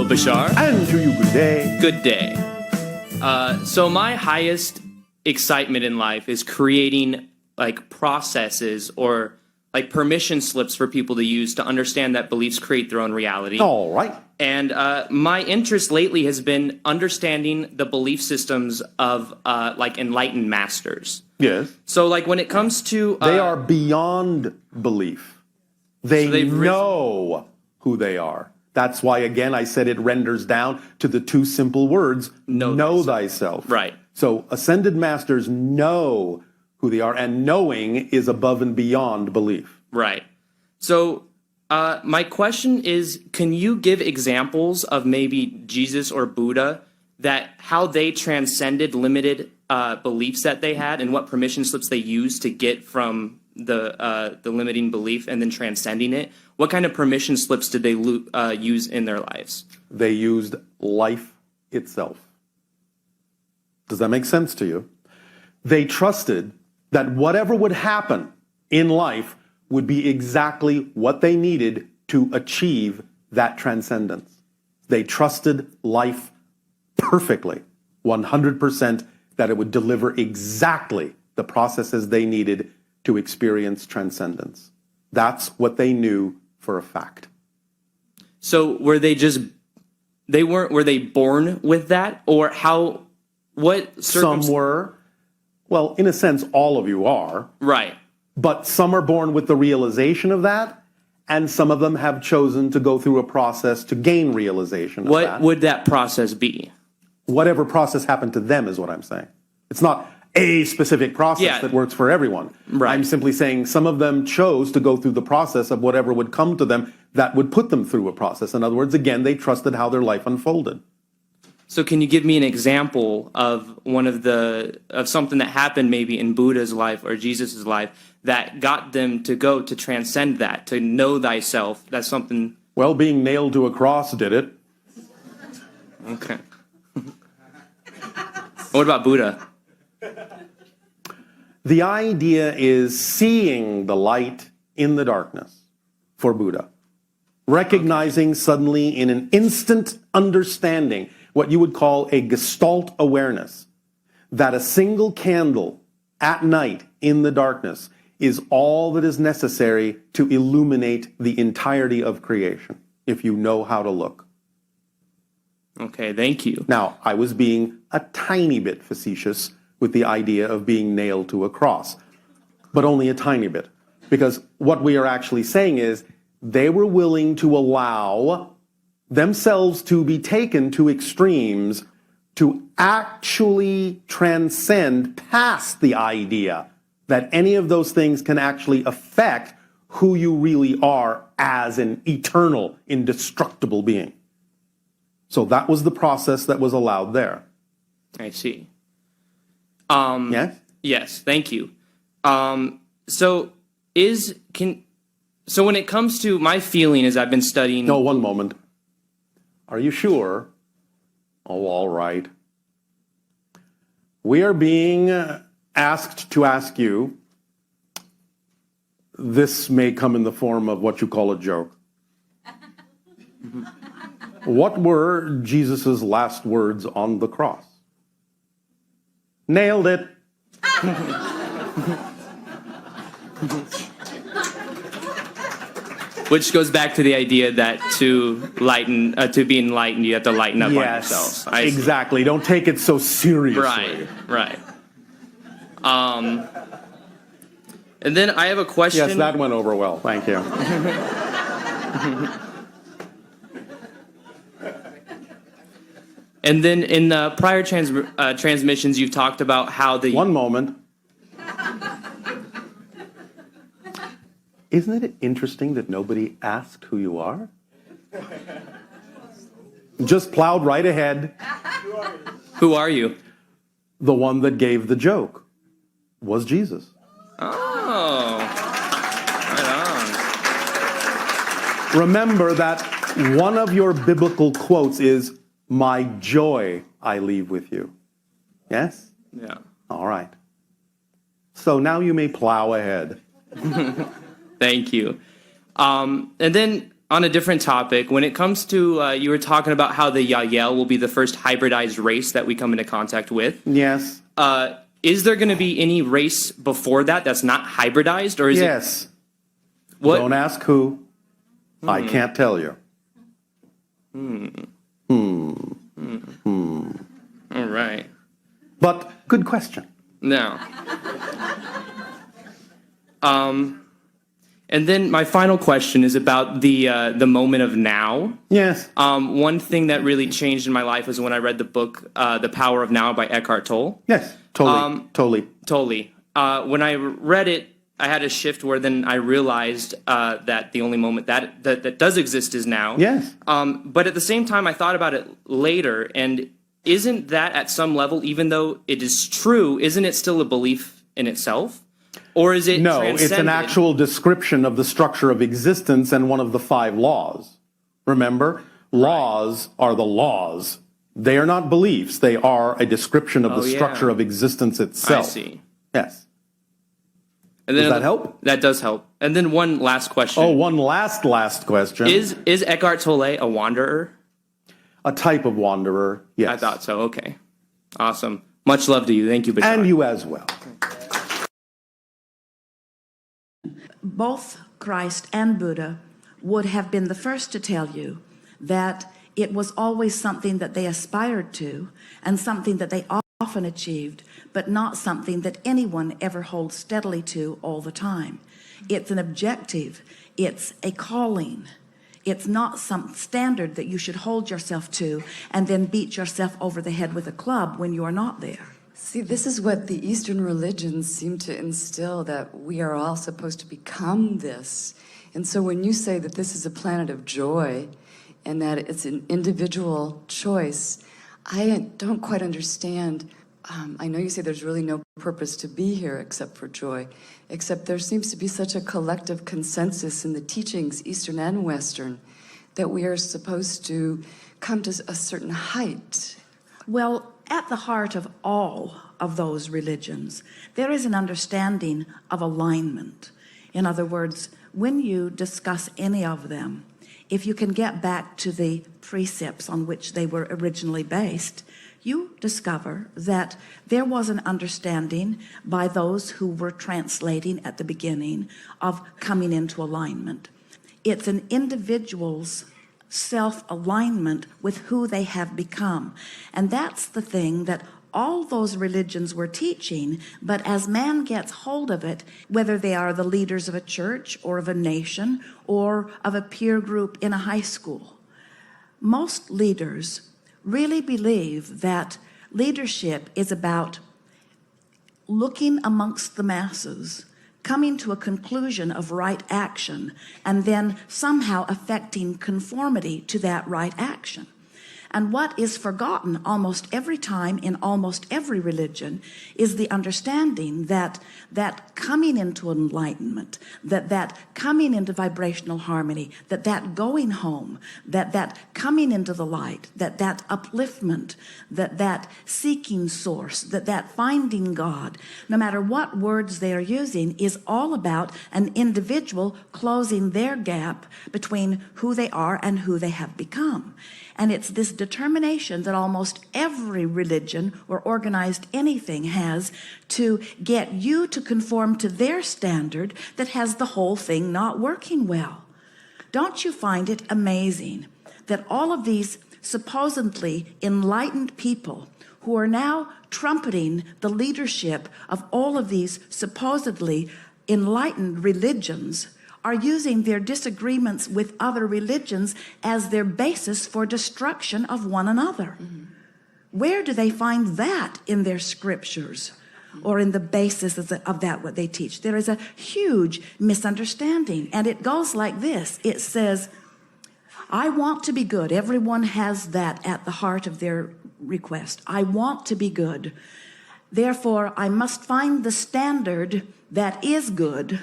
Bashar. And to you, good day. Good day. So my highest excitement in life is creating like processes or like permission slips for people to use to understand that beliefs create their own reality. All right. And my interest lately has been understanding the belief systems of like enlightened masters. Yes. So like when it comes to... They are beyond belief. They know who they are. That's why, again, I said it renders down to the two simple words, know thyself. Right. So ascended masters know who they are, and knowing is above and beyond belief. Right. So my question is, can you give examples of maybe Jesus or Buddha that how they transcended limited beliefs that they had and what permission slips they used to get from the limiting belief and then transcending it? What kind of permission slips did they use in their lives? They used life itself. Does that make sense to you? They trusted that whatever would happen in life would be exactly what they needed to achieve that transcendence. They trusted life perfectly, 100%, that it would deliver exactly the processes they needed to experience transcendence. That's what they knew for a fact. So were they born with that, or what Some were. Well, in a sense, all of you are. Right. But some are born with the realization of that, and some of them have chosen to go through a process to gain realization of that. What would that process be? Whatever process happened to them is what I'm saying. It's not a specific process that works for everyone. Right. I'm simply saying some of them chose to go through the process of whatever would come to them that would put them through a process. In other words, again, they trusted how their life unfolded. So can you give me an example of something that happened maybe in Buddha's life or Jesus' life that got them to go to transcend that, to know thyself? That's something... Well, being nailed to a cross did it. Okay. What about Buddha? The idea is seeing the light in the darkness for Buddha. Recognizing suddenly in an instant understanding what you would call a gestalt awareness, that a single candle at night in the darkness is all that is necessary to illuminate the entirety of creation, if you know how to look. Okay, thank you. Now, I was being a tiny bit facetious with the idea of being nailed to a cross, but only a tiny bit, because what we are actually saying is they were willing to allow themselves to be taken to extremes to actually transcend past the idea that any of those things can actually affect who you really are as an eternal, indestructible being. So that was the process that was allowed there. I see. Yes? Yes, thank you. So when it comes to my feeling as I've been studying... No, one moment. Are you sure? Oh, all right. We are being asked to ask you, this may come in the form of what you call a joke. What were Jesus' last words on the cross? Nailed it. Which goes back to the idea that to be enlightened, you have to lighten up on yourselves. Yes, exactly. Don't take it so seriously. Right. And then I have a question. Yes, that went over well. Thank you. And then in the prior transmissions, you've talked about how the... One moment. Isn't it interesting that nobody asked who you are? Just plowed right ahead. Who are you? The one that gave the joke was Jesus. Oh, right on. Remember that one of your biblical quotes is, "My joy I leave with you." Yes? Yeah. All right. So now you may plow ahead. Thank you. And then on a different topic, when it comes to, you were talking about how the Yael will be the first hybridized race that we come into contact with. Yes. Is there going to be any race before that that's not hybridized, or is Yes. it? What? Don't ask who. I can't tell you. All right. But good question. No. And then my final question is about the moment of now. Yes. One thing that really changed in my life was when I read the book The Power of Now by Eckhart Tolle. Yes. Totally. When I read it, I had a shift where then I realized that the only moment that does exist is now. Yes. But at the same time, I thought about it later, and isn't that at some level, even though it is true, isn't it still a belief in itself? Or is it No, it's an actual description of the structure of existence and one of the 5 laws. Remember, laws are the laws. They are not beliefs. They are a description of the structure of existence itself. I see. Yes. And then Does that help? That does help. And then one last question. Oh, one last question. Is Eckhart Tolle a wanderer? A type of wanderer, yes. I thought so. Okay. Awesome. Much love to you. Thank you, Bashar. And you as well. Both Christ and Buddha would have been the first to tell you that it was always something that they aspired to and something that they often achieved, but not something that anyone ever holds steadily to all the time. It's an objective. It's a calling. It's not some standard that you should hold yourself to and then beat yourself over the head with a club when you are not there. See, this is what the Eastern religions seem to instill, that we are all supposed to become this. And so when you say that this is a planet of joy and that it's an individual choice, I don't quite understand. I know you say there's really no purpose to be here except for joy, except there seems to be such a collective consensus in the teachings, Eastern and Western, that we are supposed to come to a certain height. Well, at the heart of all of those religions, there is an understanding of alignment. In other words, when you discuss any of them, if you can get back to the precepts on which they were originally based, you discover that there was an understanding by those who were translating at the beginning of coming into alignment. It's an individual's self-alignment with who they have become. And that's the thing that all those religions were teaching, but as man gets hold of it, whether they are the leaders of a church or of a nation or of a peer group in a high school, most leaders really believe that leadership is about looking amongst the masses, coming to a conclusion of right action, and then somehow affecting conformity to that right action. And what is forgotten almost every time in almost every religion is the understanding that coming into enlightenment, that coming into vibrational harmony, that going home, that coming into the light, that upliftment, that seeking source, that finding God, no matter what words they are using, is all about an individual closing their gap between who they are and who they have become. And it's this determination that almost every religion or organized anything has to get you to conform to their standard that has the whole thing not working well. Don't you find it amazing that all of these supposedly enlightened people who are now trumpeting the leadership of all of these supposedly enlightened religions are using their disagreements with other religions as their basis for destruction of one another? Where do they find that in their scriptures or in the basis of that what they teach? There is a huge misunderstanding, and it goes like this. It says, I want to be good. Everyone has that at the heart of their request. I want to be good. Therefore, I must find the standard that is good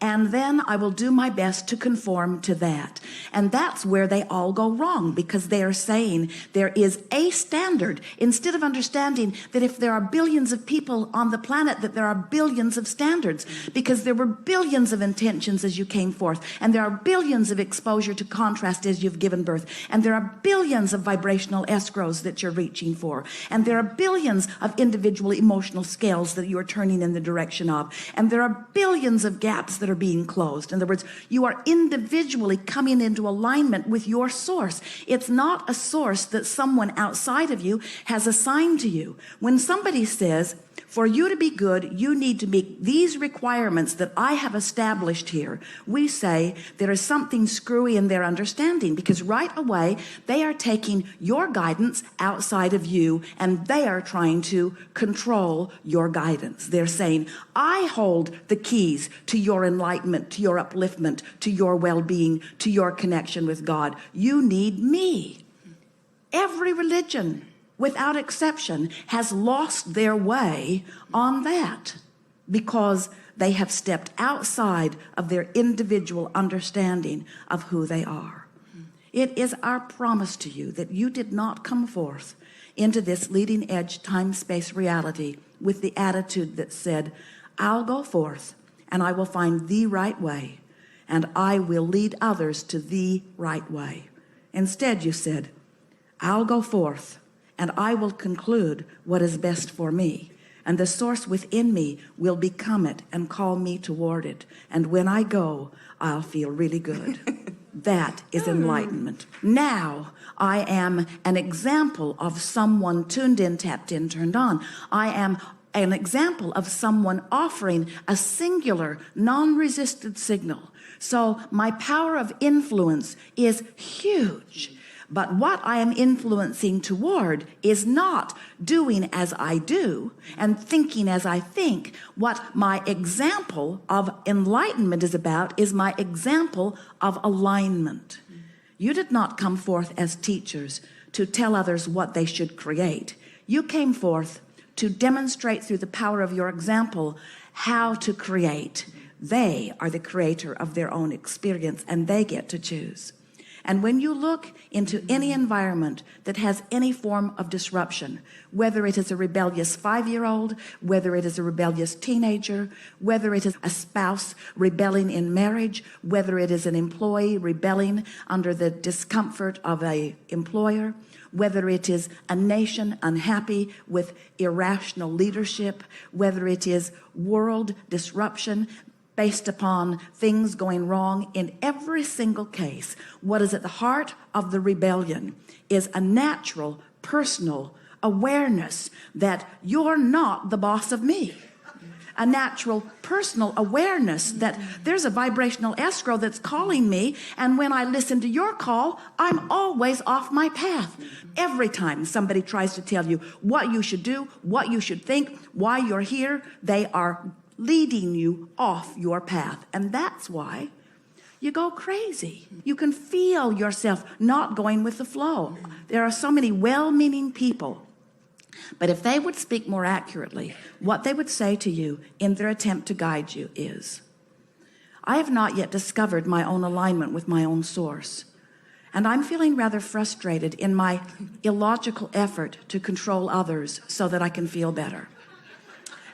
and then I will do my best to conform to that. And that's where they all go wrong, because they are saying there is a standard, instead of understanding that if there are billions of people on the planet, that there are billions of standards, because there were billions of intentions as you came forth, and there are billions of exposure to contrast as you've given birth, and there are billions of vibrational escrows that you're reaching for, and there are billions of individual emotional scales that you are turning in the direction of, and there are billions of gaps that are being closed. In other words, you are individually coming into alignment with your source. It's not a source that someone outside of you has assigned to you. When somebody says, for you to be good, you need to meet these requirements that I have established here, we say there is something screwy in their understanding, because right away they are taking your guidance outside of you and they are trying to control your guidance. They're saying, I hold the keys to your enlightenment, to your upliftment, to your well-being, to your connection with God. You need me. Every religion, without exception, has lost their way on that, because they have stepped outside of their individual understanding of who they are. It is our promise to you that you did not come forth into this leading edge time-space reality with the attitude that said, I'll go forth and I will find the right way and I will lead others to the right way. Instead, you said, I'll go forth and I will conclude what is best for me, and the source within me will become it and call me toward it. And when I go, I'll feel really good. That is enlightenment. Now I am an example of someone tuned in, tapped in, turned on. I am an example of someone offering a singular, non-resisted signal. So my power of influence is huge. But what I am influencing toward is not doing as I do and thinking as I think. What my example of enlightenment is about is my example of alignment. You did not come forth as teachers to tell others what they should create. You came forth to demonstrate through the power of your example how to create. They are the creator of their own experience, and they get to choose. And when you look into any environment that has any form of disruption, whether it is a rebellious 5-year-old, whether it is a rebellious teenager, whether it is a spouse rebelling in marriage, whether it is an employee rebelling under the discomfort of an employer, whether it is a nation unhappy with irrational leadership, whether it is world disruption based upon things going wrong, in every single case, what is at the heart of the rebellion is a natural, personal awareness that you're not the boss of me. A natural, personal awareness that there's a vibrational escrow that's calling me, and when I listen to your call, I'm always off my path. Every time somebody tries to tell you what you should do, what you should think, why you're here, they are leading you off your path. And that's why you go crazy. You can feel yourself not going with the flow. There are so many well-meaning people, but if they would speak more accurately, what they would say to you in their attempt to guide you is, I have not yet discovered my own alignment with my own source, and I'm feeling rather frustrated in my illogical effort to control others so that I can feel better.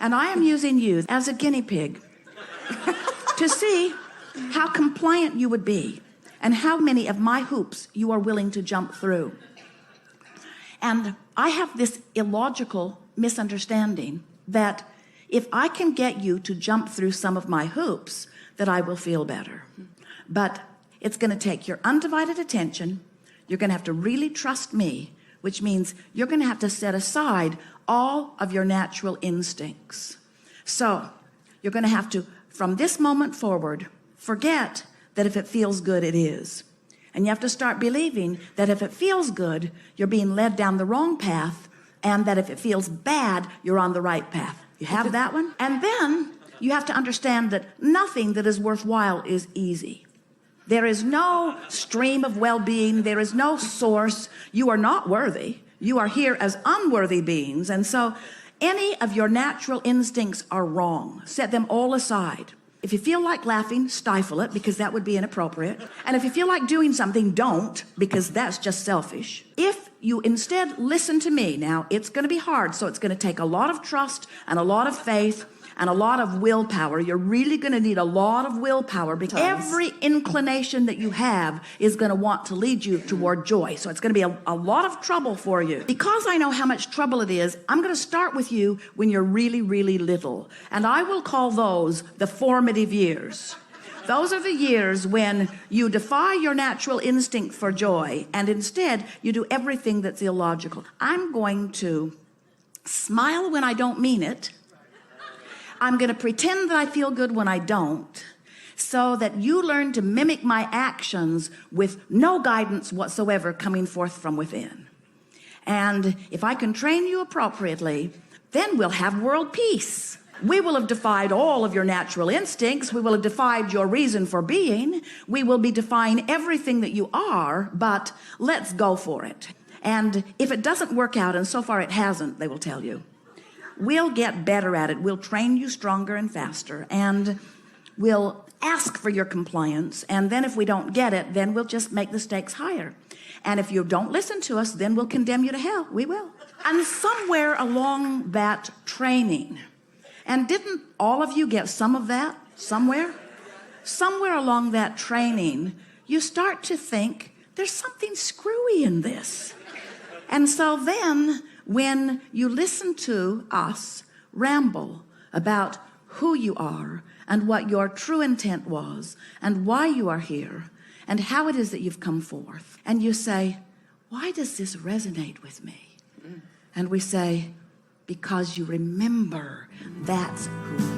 And I am using you as a guinea pig to see how compliant you would be and how many of my hoops you are willing to jump through. And I have this illogical misunderstanding that if I can get you to jump through some of my hoops, that I will feel better. But it's going to take your undivided attention. You're going to have to really trust me, which means you're going to have to set aside all of your natural instincts. So you're going to have to, from this moment forward, forget that if it feels good, it is. And you have to start believing that if it feels good, you're being led down the wrong path, and that if it feels bad, you're on the right path. You have that one? And then you have to understand that nothing that is worthwhile is easy. There is no stream of well-being. There is no source. You are not worthy. You are here as unworthy beings. And so any of your natural instincts are wrong. Set them all aside. If If you feel like laughing, stifle it, because that would be inappropriate. And if you feel like doing something, don't, because that's just selfish. If you instead listen to me, now it's going to be hard, so it's going to take a lot of trust and a lot of faith and a lot of willpower. You're really going to need a lot of willpower, because every inclination that you have is going to want to lead you toward joy. So it's going to be a lot of trouble for you. Because I know how much trouble it is, I'm going to start with you when you're really, really little. And I will call those the formative years. Those are the years when you defy your natural instinct for joy, and instead you do everything that's illogical. I'm going to smile when I don't mean it. I'm going to pretend that I feel good when I don't, so that you learn to mimic my actions with no guidance whatsoever coming forth from within. And if I can train you appropriately, then we'll have world peace. We will have defied all of your natural instincts. We will have defied your reason for being. We will be defying everything that you are, but let's go for it. And if it doesn't work out, and so far it hasn't, they will tell you, we'll get better at it. We'll train you stronger and faster, and we'll ask for your compliance. And then if we don't get it, then we'll just make the stakes higher. And if you don't listen to us, then we'll condemn you to hell. We will. And somewhere along that training, and didn't all of you get some of that somewhere? Somewhere along that training, you start to think, there's something screwy in this. And so then, when you listen to us ramble about who you are and what your true intent was and why you are here and how it is that you've come forth, and you say, why does this resonate with me? And we say, because you remember that's who